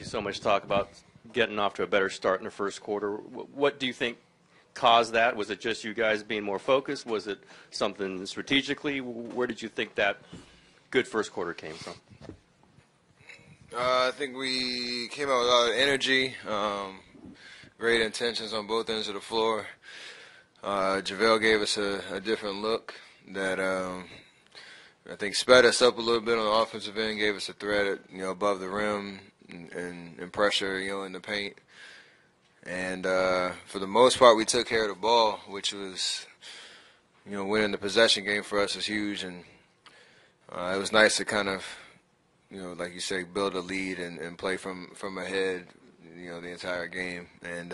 Obviously, so much talk about getting off to a better start in the first quarter. What do you think caused that? Was it just you guys being more focused? Was it something strategically? Where did you think that good first quarter came from? I think we came out with a lot of energy, great intentions on both ends of the floor. JaVale gave us a different look that I think sped us up a little bit on the offensive end, gave us a threat at, above the rim and pressure, in the paint. And for the most part, we took care of the ball, which was, winning the possession game for us was huge. And it was nice to kind of, like you say, build a lead and play from ahead, the entire game and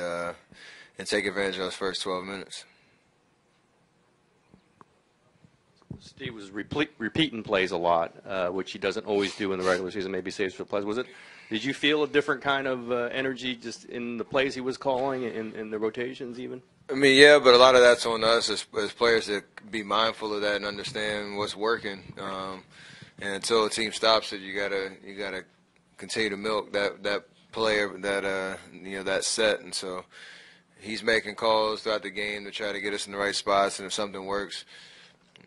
take advantage of those first 12 minutes. Steve was repeating plays a lot, which he doesn't always do in the regular season, maybe saves for plays. Did you feel a different kind of energy just in the plays he was calling, in the rotations even? I mean, yeah, but a lot of that's on us as players to be mindful of that and understand what's working. And until a team stops it, you gotta continue to milk that player, that set. And so he's making calls throughout the game to try to get us in the right spots. And if something works,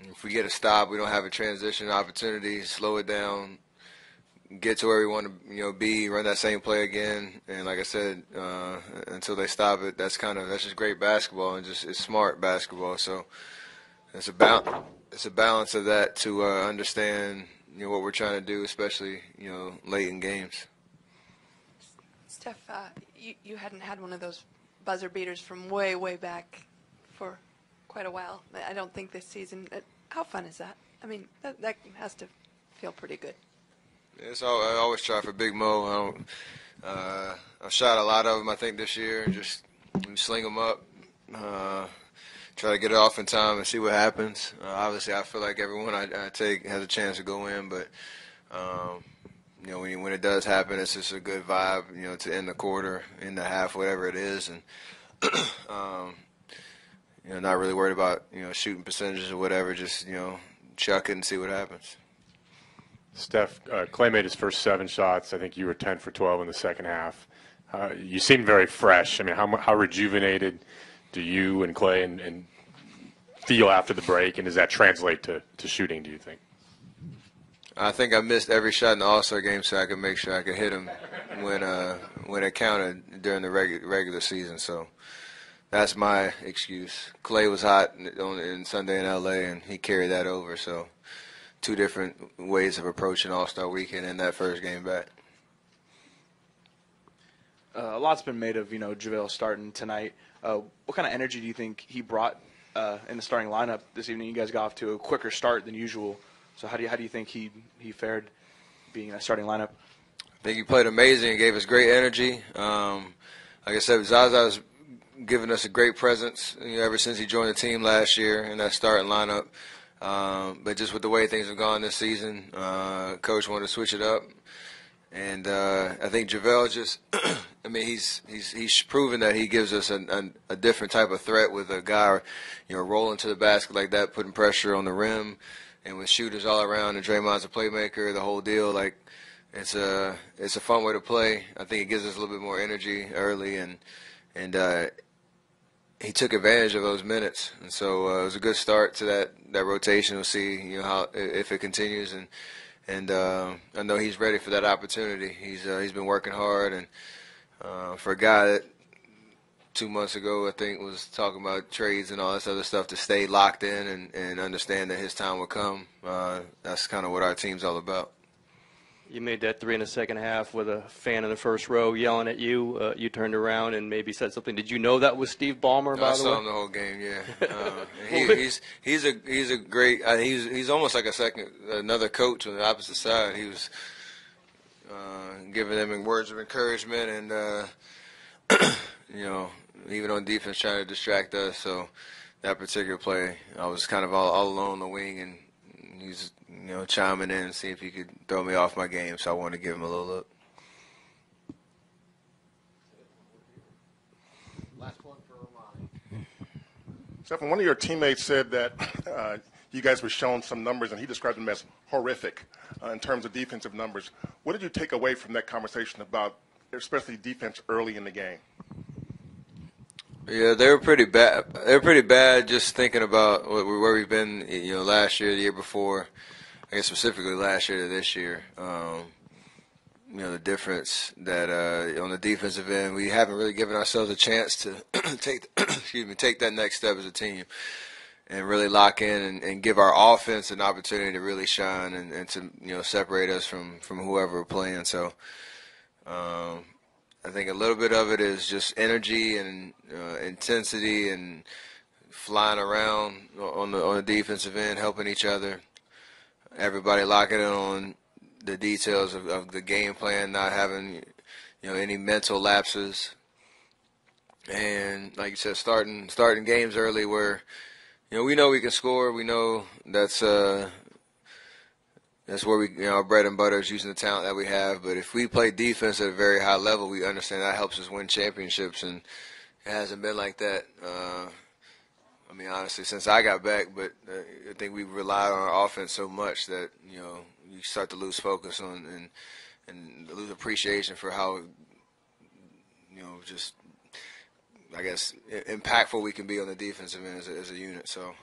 if we get a stop, we don't have a transition opportunity, slow it down, get to where we want to be, run that same play again. And like I said, until they stop it, that's just great basketball and it's smart basketball. So it's a balance of that to understand what we're trying to do, especially late in games. Steph, you hadn't had one of those buzzer beaters from way back for quite a while. I don't think this season. How fun is that? I mean, that has to feel pretty good. I always try for Big Mo. I've shot a lot of them, I think, this year. Just sling them up, try to get it off in time and see what happens. Obviously, I feel like everyone I take has a chance to go in, but when it does happen, it's just a good vibe, to end the quarter, end the half, whatever it is, and not really worried about shooting percentages or whatever. Just chuck it and see what happens. Steph, Clay made his first 7 shots. I think you were 10 for 12 in the second half. You seem very fresh. I mean, how rejuvenated do you and Clay and feel after the break, and does that translate to shooting, do you think? I think I missed every shot in the All-Star game so I could make sure I could hit them when it counted during the regular season. So that's my excuse. Clay was hot in Sunday in L.A., and he carried that over. So 2 different ways of approaching All-Star Weekend in that first game back. A lot's been made of, JaVale starting tonight. What kind of energy do you think he brought in the starting lineup this evening? You guys got off to a quicker start than usual. So how do you think he fared being in a starting lineup? I think he played amazing and gave us great energy. Like I said, Zaza's given us a great presence ever since he joined the team last year in that starting lineup. But just with the way things have gone this season, Coach wanted to switch it up. And I think JaVale just – I mean, he's proven that he gives us a different type of threat with a guy, rolling to the basket like that, putting pressure on the rim, and with shooters all around, and Draymond's a playmaker, the whole deal. Like, it's a fun way to play. I think it gives us a little bit more energy early, and he took advantage of those minutes. And so it was a good start to that rotation. We'll see, how if it continues, and I know he's ready for that opportunity. He's been working hard, and for a guy that 2 months ago, I think, was talking about trades and all this other stuff, to stay locked in and understand that his time will come. That's kind of what our team's all about. You made that 3 in the second half with a fan in the first row yelling at you. You turned around and maybe said something. Did you know that was Steve Ballmer, by the way? I saw him the whole game, yeah. He's a great he's almost like another coach on the opposite side. He was giving them words of encouragement and even on defense trying to distract us. So that particular play, I was kind of all alone on the wing, and he's chiming in and see if he could throw me off my game. So I wanted to give him a little look. Last one for Ronnie. Stephen, one of your teammates said that you guys were shown some numbers, and he described them as horrific in terms of defensive numbers. What did you take away from that conversation about especially defense early in the game? Yeah, they were pretty bad. They were pretty bad. Just thinking about where we've been, last year, the year before. I guess specifically last year to this year. The difference that on the defensive end, we haven't really given ourselves a chance to take that next step as a team and really lock in and give our offense an opportunity to really shine and to separate us from whoever we're playing. So. I think a little bit of it is just energy and intensity and flying around on the defensive end, helping each other. Everybody locking in on the details of the game plan, not having any mental lapses. And like you said, starting games early where we know we can score. We know that's where we, our bread and butter is using the talent that we have. But if we play defense at a very high level, we understand that helps us win championships, and it hasn't been like that. Honestly, since I got back, but I think we relied on our offense so much that you start to lose focus on and lose appreciation for how just I guess impactful we can be on the defensive end as a unit. So.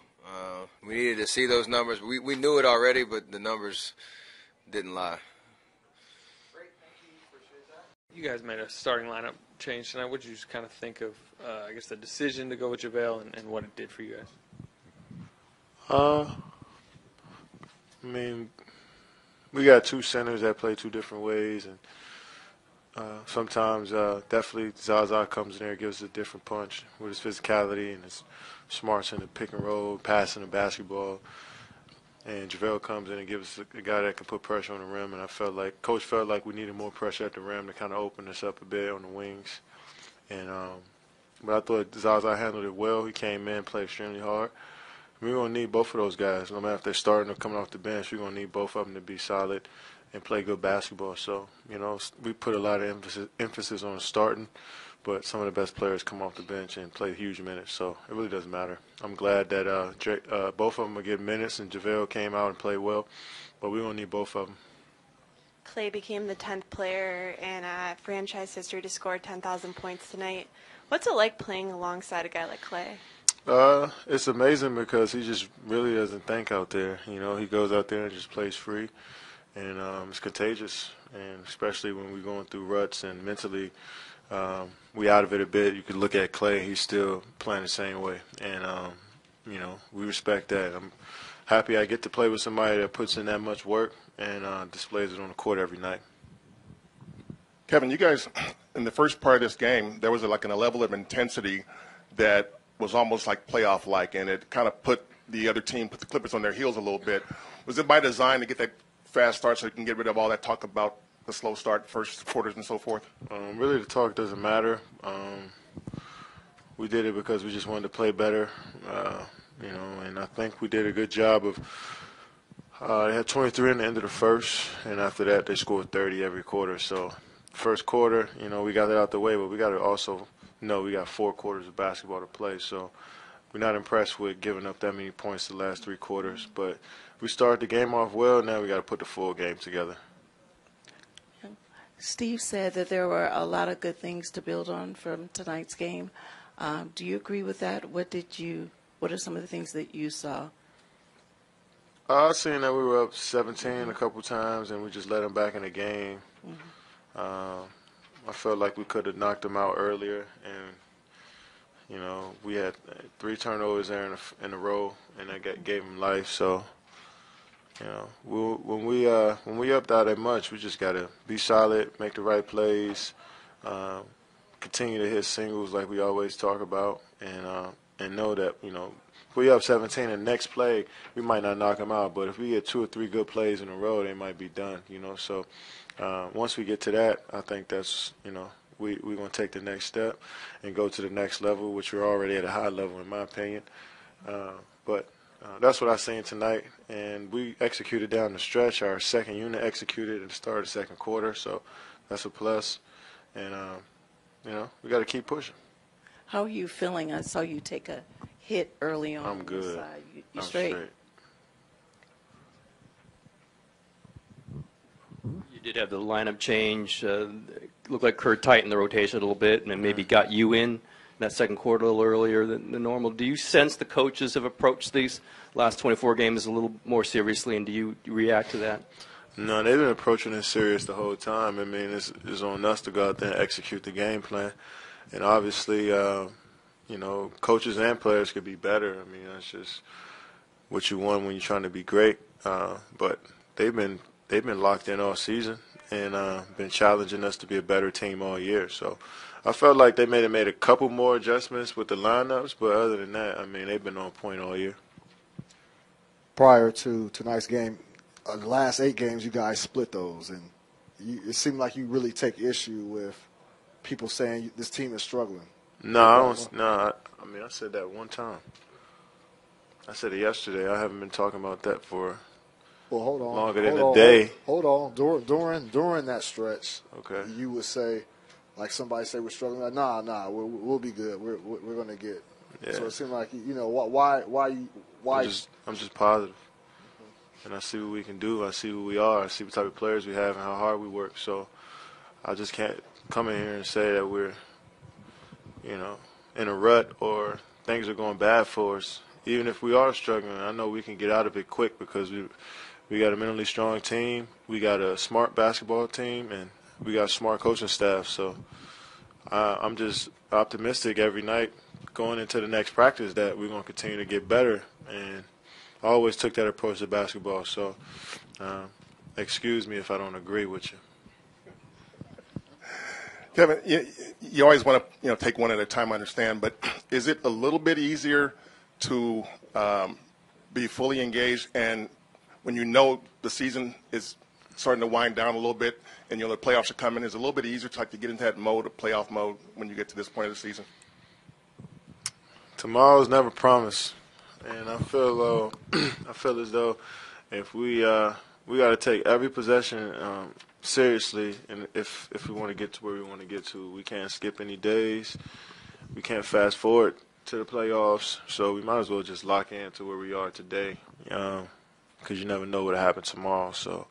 We needed to see those numbers. We knew it already, but the numbers didn't lie. Great, thank you. Appreciate that. You guys made a starting lineup change tonight. What did you just kind of think of, the decision to go with JaVale and what it did for you guys? We got two centers that play two different ways, and sometimes definitely Zaza comes in there and gives us a different punch with his physicality and his smarts in the pick and roll, passing the basketball. And JaVale comes in and gives us a guy that can put pressure on the rim. And Coach felt like we needed more pressure at the rim to kind of open us up a bit on the wings. And but I thought Zaza handled it well. He came in, played extremely hard. We're going to need both of those guys. No matter if they're starting or coming off the bench, we're going to need both of them to be solid and play good basketball. So, we put a lot of emphasis on starting, but some of the best players come off the bench and play huge minutes, so it really doesn't matter. I'm glad that both of them will get minutes, and JaVale came out and played well, but we're going to need both of them. Clay became the 10th player in franchise history to score 10,000 points tonight. What's it like playing alongside a guy like Clay? It's amazing because he just really doesn't think out there. He goes out there and just plays free, and it's contagious, and especially when we're going through ruts and mentally we out of it a bit. You could look at Clay, he's still playing the same way, and we respect that. I'm happy I get to play with somebody that puts in that much work and displays it on the court every night. Kevin, you guys, in the first part of this game, there was a level of intensity that was almost like playoff-like, and it kind of put the other team, put the Clippers on their heels a little bit. Was it by design to get that fast start so you can get rid of all that talk about the slow start, first quarters, and so forth? Really, the talk doesn't matter. We did it because we just wanted to play better, and I think we did a good job of they had 23 in the end of the first, and after that they scored 30 every quarter. So first quarter, we got that out the way, but we got to also know we got 4 quarters of basketball to play. So we're not impressed with giving up that many points the last 3 quarters, but we started the game off well. Now we got to put the full game together. Steve said that there were a lot of good things to build on from tonight's game. Do you agree with that? What are some of the things that you saw? I seen that we were up 17 a couple times, and we just let them back in the game. Mm-hmm. I felt like we could have knocked them out earlier, and we had 3 turnovers there in a row, and that gave them life. So. When we up that much, we just gotta be solid, make the right plays, continue to hit singles like we always talk about, and know that if we up 17, the next play we might not knock them out, but if we get 2 or 3 good plays in a row, they might be done. So once we get to that, I think that's we're gonna take the next step and go to the next level, which we're already at a high level in my opinion, but. That's what I seen tonight, and we executed down the stretch. Our second unit executed at the start of the second quarter, so that's a plus. And, we got to keep pushing. How are you feeling? I saw you take a hit early on. I'm good. Side. You I'm straight? You did have the lineup change. Looked like Kerr tightened the rotation a little bit and then maybe got you in that second quarter a little earlier than normal. Do you sense the coaches have approached these last 24 games a little more seriously, and do you react to that? No, they've been approaching it serious the whole time. I mean, it's on us to go out there and execute the game plan. And obviously, coaches and players could be better. I mean, that's just what you want when you're trying to be great. But they've been locked in all season and been challenging us to be a better team all year. So I felt like they may have made a couple more adjustments with the lineups, but other than that, I mean, they've been on point all year. Prior to tonight's game, the last 8 games, you guys split those, and it seemed like you really take issue with people saying this team is struggling. No, I don't. No, I mean, I said that one time. I said it yesterday. I haven't been talking about that for longer than a day. Hold on. During that stretch, okay, you would say, like somebody say we're struggling. Like, nah, we'll be good. We're going to get. Yeah. So it seemed like why. I'm just positive. And I see what we can do. I see who we are. I see what type of players we have and how hard we work. So I just can't come in here and say that we're, in a rut or things are going bad for us. Even if we are struggling, I know we can get out of it quick because we got a mentally strong team, we got a smart basketball team, and we got a smart coaching staff. So I'm just optimistic every night going into the next practice that we're going to continue to get better. And I always took that approach to basketball, so excuse me if I don't agree with you. Kevin, you always want to take one at a time, I understand, but is it a little bit easier to be fully engaged and when you know the season is starting to wind down a little bit and the playoffs are coming, is it a little bit easier to get into that mode, a playoff mode, when you get to this point of the season? Tomorrow's never promised. And I feel as though if we got to take every possession seriously, and if we want to get to where we want to get to, we can't skip any days. We can't fast forward to the playoffs. So we might as well just lock in to where we are today, because you never know what will happen tomorrow. So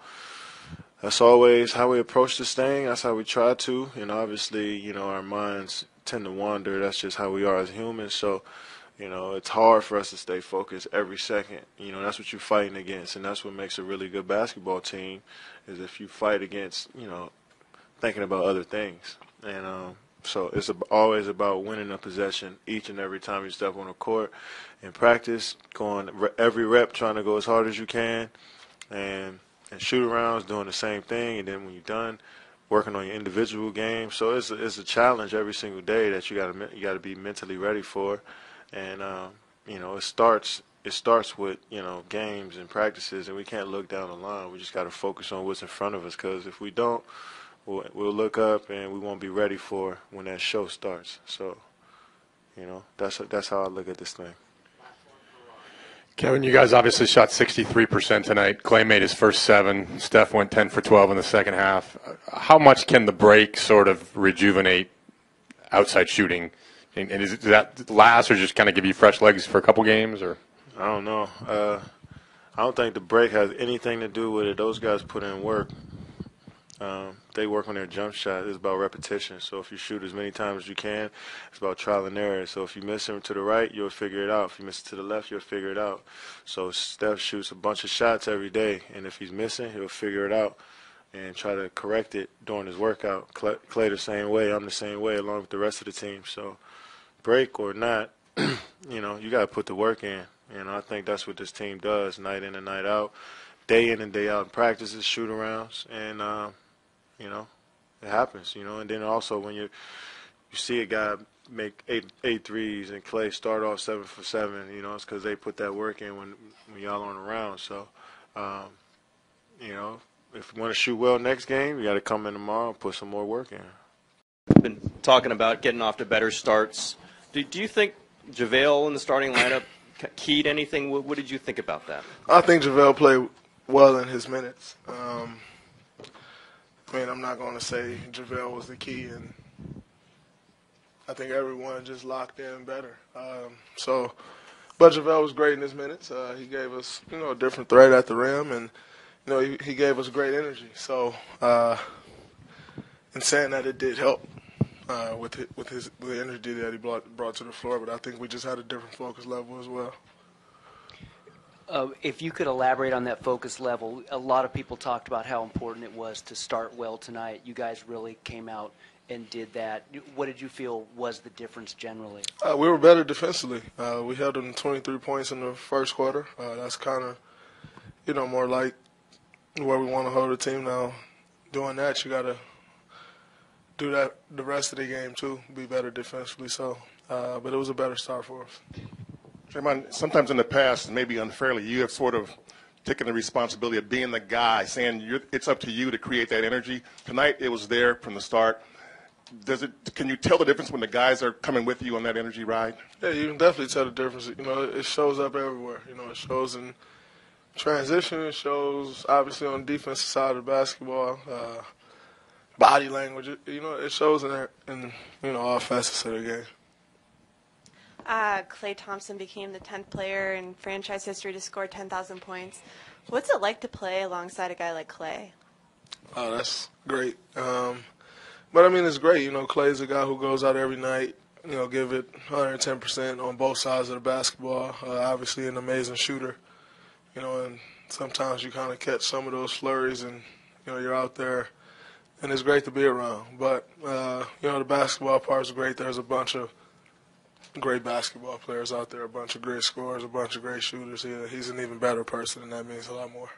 that's always how we approach this thing. That's how we try to. And obviously, our minds tend to wander. That's just how we are as humans. So it's hard for us to stay focused every second. That's what you're fighting against, and that's what makes a really good basketball team is if you fight against, thinking about other things. And so it's always about winning a possession each and every time you step on the court. In practice, going every rep, trying to go as hard as you can, and shoot-arounds, doing the same thing. And then when you're done, working on your individual game. So it's a challenge every single day that you got to be mentally ready for. And it starts with games and practices, and we can't look down the line. We just got to focus on what's in front of us, because if we don't, we'll look up and we won't be ready for when that show starts. So, that's how I look at this thing. Kevin, you guys obviously shot 63% tonight. Clay made his first 7. Steph went 10 for 12 in the second half. How much can the break sort of rejuvenate outside shooting? And does that last or just kind of give you fresh legs for a couple games? Or I don't know. I don't think the break has anything to do with it. Those guys put in work. They work on their jump shot. It's about repetition. So if you shoot as many times as you can, it's about trial and error. So if you miss him to the right, you'll figure it out. If you miss it to the left, you'll figure it out. So Steph shoots a bunch of shots every day, and if he's missing, he'll figure it out and try to correct it during his workout. Clay the same way. I'm the same way, along with the rest of the team. So break or not, you got to put the work in. I think that's what this team does, night in and night out, day in and day out in practices, shoot-arounds, and it happens. And then also when you see a guy make eight threes and Clay start off 7 for 7, it's because they put that work in when y'all aren't around. So, if you want to shoot well next game, you got to come in tomorrow and put some more work in. Been talking about getting off to better starts. Do you think JaVale in the starting lineup keyed anything? What did you think about that? I think JaVale played well in his minutes. I'm not going to say JaVale was the key, and I think everyone just locked in better. But JaVale was great in his minutes. He gave us, a different threat at the rim, and he gave us great energy. So, in saying that, it did help with the energy that he brought to the floor. But I think we just had a different focus level as well. If you could elaborate on that focus level, a lot of people talked about how important it was to start well tonight. You guys really came out and did that. What did you feel was the difference generally? We were better defensively. We held them 23 points in the first quarter. That's kind of, more like where we want to hold the team now. Doing that, you got to do that the rest of the game too, be better defensively. So, but it was a better start for us. Draymond, sometimes in the past, maybe unfairly, you have sort of taken the responsibility of being the guy, saying it's up to you to create that energy. Tonight, it was there from the start. Can you tell the difference when the guys are coming with you on that energy ride? Yeah, you can definitely tell the difference. It shows up everywhere. It shows in transition. It shows, obviously, on the defensive side of basketball, body language. It shows in all facets of the game. Klay Thompson became the 10th player in franchise history to score 10,000 points. What's it like to play alongside a guy like Klay? Oh, that's great. But, it's great. Klay's a guy who goes out every night, give it 110% on both sides of the basketball. Obviously an amazing shooter, and sometimes you kind of catch some of those flurries and, you're out there, and it's great to be around. But, the basketball part is great. There's a bunch of great basketball players out there, a bunch of great scorers, a bunch of great shooters. He's an even better person, and that means a lot more.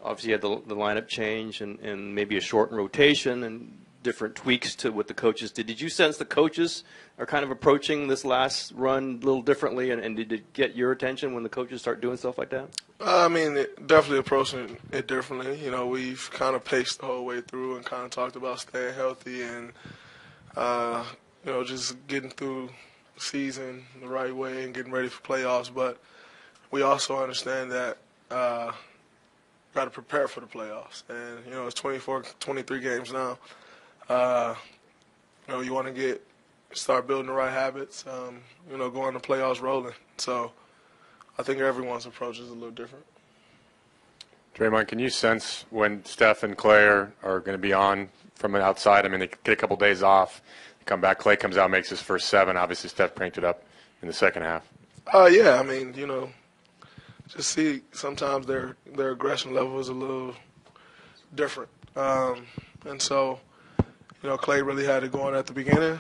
Obviously, you had the lineup change and maybe a shortened rotation and different tweaks to what the coaches did. Did you sense the coaches are kind of approaching this last run a little differently, and did it get your attention when the coaches start doing stuff like that? Definitely approaching it differently. We've kind of paced the whole way through and kind of talked about staying healthy and, just getting through season the right way and getting ready for playoffs, but we also understand that got to prepare for the playoffs. And it's 23 games now. You want to start building the right habits. Going to playoffs rolling. So I think everyone's approach is a little different. Draymond, can you sense when Steph and Klay are going to be on from the outside? They get a couple days off. Come back, Klay comes out, makes his first 7. Obviously, Steph cranked it up in the second half. Yeah, just see sometimes their aggression level is a little different. And so, Klay really had it going at the beginning.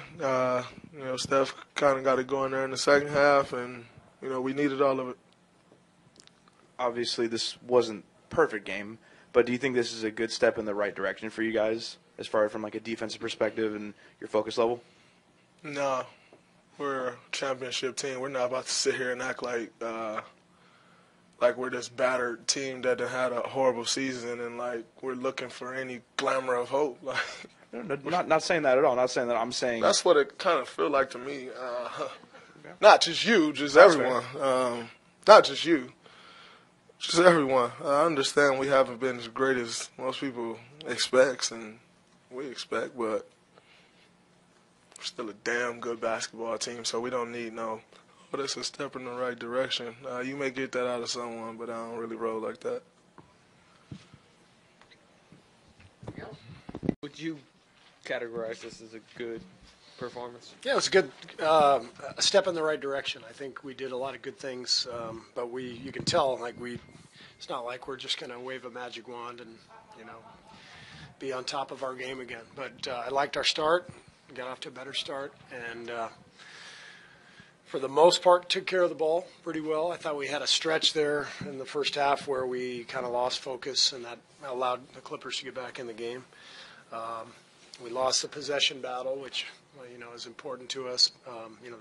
Steph kind of got it going there in the second half, and, we needed all of it. Obviously, this wasn't a perfect game, but do you think this is a good step in the right direction for you guys? As far as from a defensive perspective and your focus level? No, we're a championship team. We're not about to sit here and act like we're this battered team that had a horrible season and we're looking for any glimmer of hope. Not saying that at all. Not saying that. I'm saying that's what it kind of feel like to me. Not just you, just everyone. Not just you, just everyone. I understand we haven't been as great as most people expect and we expect, but we're still a damn good basketball team, so we don't need but it's a step in the right direction. You may get that out of someone, but I don't really roll like that. Would you categorize this as a good performance? Yeah, it was a good a step in the right direction. I think we did a lot of good things, but you can tell it's not like we're just going to wave a magic wand and be on top of our game again. But I liked our start. We got off to a better start, and for the most part took care of the ball pretty well. I thought we had a stretch there in the first half where we kind of lost focus, and that allowed the Clippers to get back in the game. We lost the possession battle, which is important to us.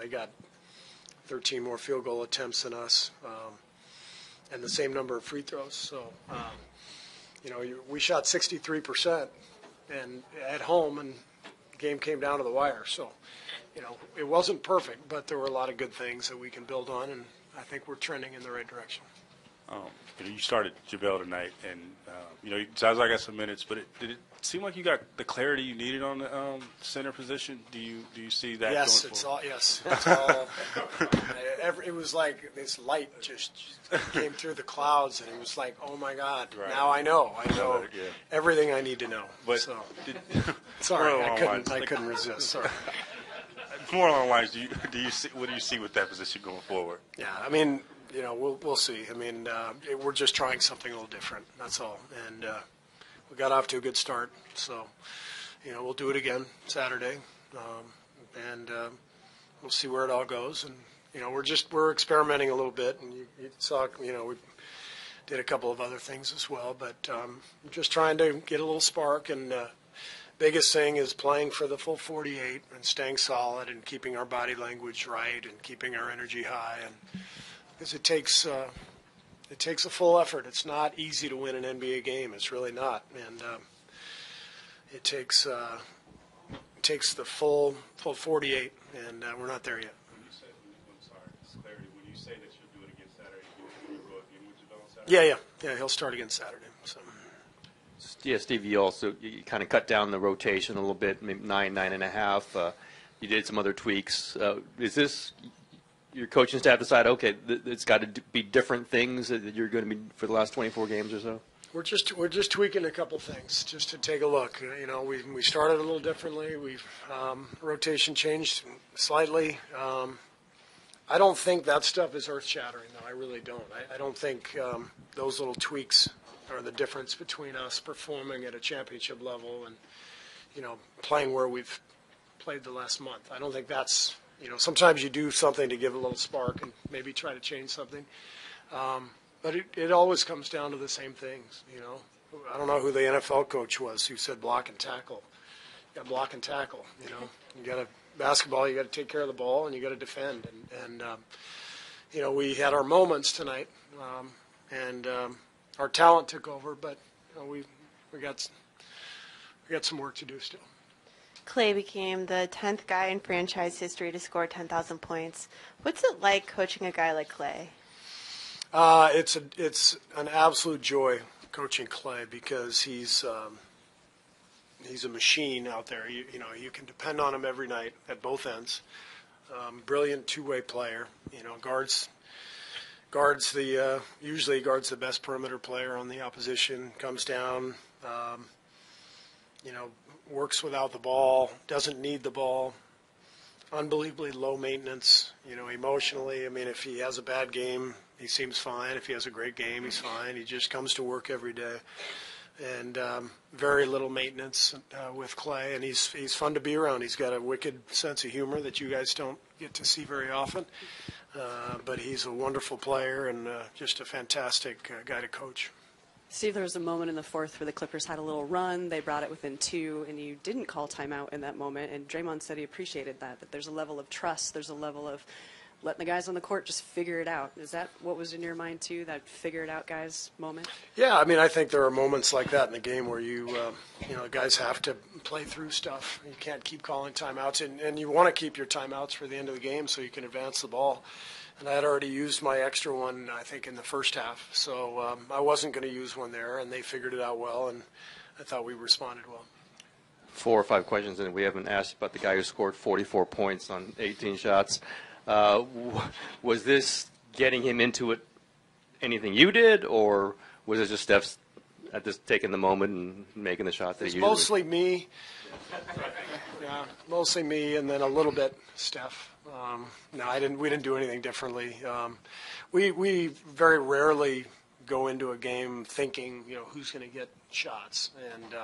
They got 13 more field goal attempts than us, and the same number of free throws. So, we shot 63% and at home, and the game came down to the wire. So, it wasn't perfect, but there were a lot of good things that we can build on, and I think we're trending in the right direction. You started JaVale tonight, and Zaza got some minutes, but did it seem like you got the clarity you needed on the center position? Do you see that? Yes, going it's forward? all. Yes, it's all. It was like this light just came through the clouds, and it was like, oh my God! Right. Now I know Yeah. everything I need to know. But so, more sorry, along I the lines, couldn't resist. Sorry. More along the lines, do you see, what do you see with that position going forward? Yeah, I mean, we'll see. I mean, we're just trying something a little different. That's all. And we got off to a good start, so we'll do it again Saturday, and we'll see where it all goes. And we're experimenting a little bit, and you saw we did a couple of other things as well, but we're just trying to get a little spark. And biggest thing is playing for the full 48 and staying solid and keeping our body language right and keeping our energy high. And because it takes a full effort. It's not easy to win an NBA game. It's really not, and it takes the full 48, and we're not there yet. When you say that you'll do it against Saturday, you'll go again with JaVale on Saturday? Yeah. He'll start against Saturday. So. Yeah, Steve, you kind of cut down the rotation a little bit, maybe 9.5. You did some other tweaks. Is this your coaching staff decide, okay, it's got to be different things that you're going to be for the last 24 games or so? We're just tweaking a couple things just to take a look. We started a little differently. We've rotation changed slightly. I don't think that stuff is earth-shattering, though. I really don't. I don't think those little tweaks are the difference between us performing at a championship level and playing where we've played the last month. I don't think that's. Sometimes you do something to give a little spark and maybe try to change something. But it always comes down to the same things, I don't know who the NFL coach was who said block and tackle. You got to block and tackle, You got to basketball, you got to take care of the ball, and you got to defend. And we had our moments tonight, and our talent took over, but we got some work to do still. Klay became the 10th guy in franchise history to score 10,000 points. What's it like coaching a guy like Klay? It's an absolute joy coaching Klay because he's a machine out there. You can depend on him every night at both ends. Brilliant two-way player. Usually guards the best perimeter player on the opposition. Comes down. Works without the ball, doesn't need the ball, unbelievably low maintenance, emotionally. I mean, if he has a bad game, he seems fine. If he has a great game, he's fine. He just comes to work every day. And very little maintenance with Klay, and he's fun to be around. He's got a wicked sense of humor that you guys don't get to see very often. But he's a wonderful player and just a fantastic guy to coach. Steve, there was a moment in the fourth where the Clippers had a little run. They brought it within 2, and you didn't call timeout in that moment. And Draymond said he appreciated that there's a level of trust. There's a level of letting the guys on the court just figure it out. Is that what was in your mind, too, that figure it out guys moment? Yeah, I mean, I think there are moments like that in the game where the guys have to play through stuff. You can't keep calling timeouts, and you want to keep your timeouts for the end of the game so you can advance the ball. And I had already used my extra one, I think, in the first half. So I wasn't going to use one there, and they figured it out well, and I thought we responded well. 4 or 5 questions, and we haven't asked about the guy who scored 44 points on 18 shots. Was this getting him into it anything you did, or was it just Steph's at this taking the moment and making the shot that he usually? Mostly me. Yeah, mostly me, and then a little bit Steph. No, we didn't do anything differently. We very rarely go into a game thinking, who's going to get shots, and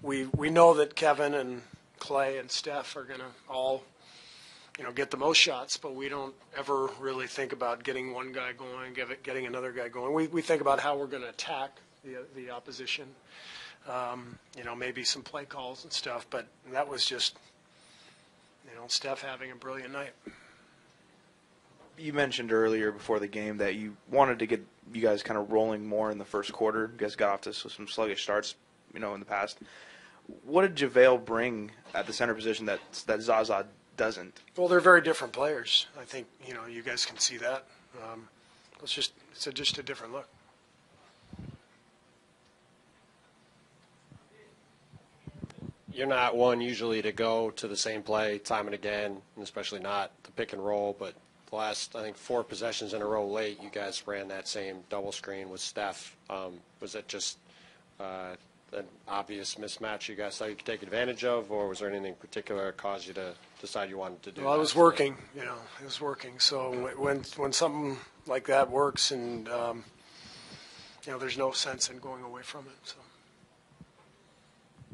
we know that Kevin and Klay and Steph are going to all, get the most shots, but we don't ever really think about getting one guy going, getting another guy going. We think about how we're going to attack the opposition. Maybe some play calls and stuff, but that was just, Steph having a brilliant night. You mentioned earlier before the game that you wanted to get you guys kind of rolling more in the first quarter. You guys got off to some sluggish starts, in the past. What did JaVale bring at the center position that Zaza doesn't? Well, they're very different players. I think, you guys can see that. it's just a different look. You're not one usually to go to the same play time and again, and especially not the pick and roll, but the last, I think, 4 possessions in a row late, you guys ran that same double screen with Steph. Was it just an obvious mismatch you guys thought you could take advantage of, or was there anything particular that caused you to decide you wanted to do Well, that? it was working, it was working. So when something like that works and, there's no sense in going away from it, so.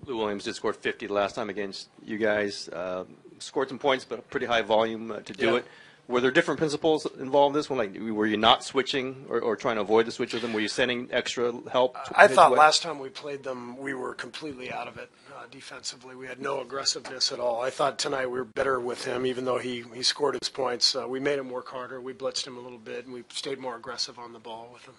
Lou Williams did score 50 the last time against you guys. Scored some points, but a pretty high volume to do it. Were there different principles involved in this one? Like, were you not switching or trying to avoid the switch with them? Were you sending extra help? I thought last time we played them, we were completely out of it defensively. We had no aggressiveness at all. I thought tonight we were better with him, even though he scored his points. We made him work harder. We blitzed him a little bit, and we stayed more aggressive on the ball with him.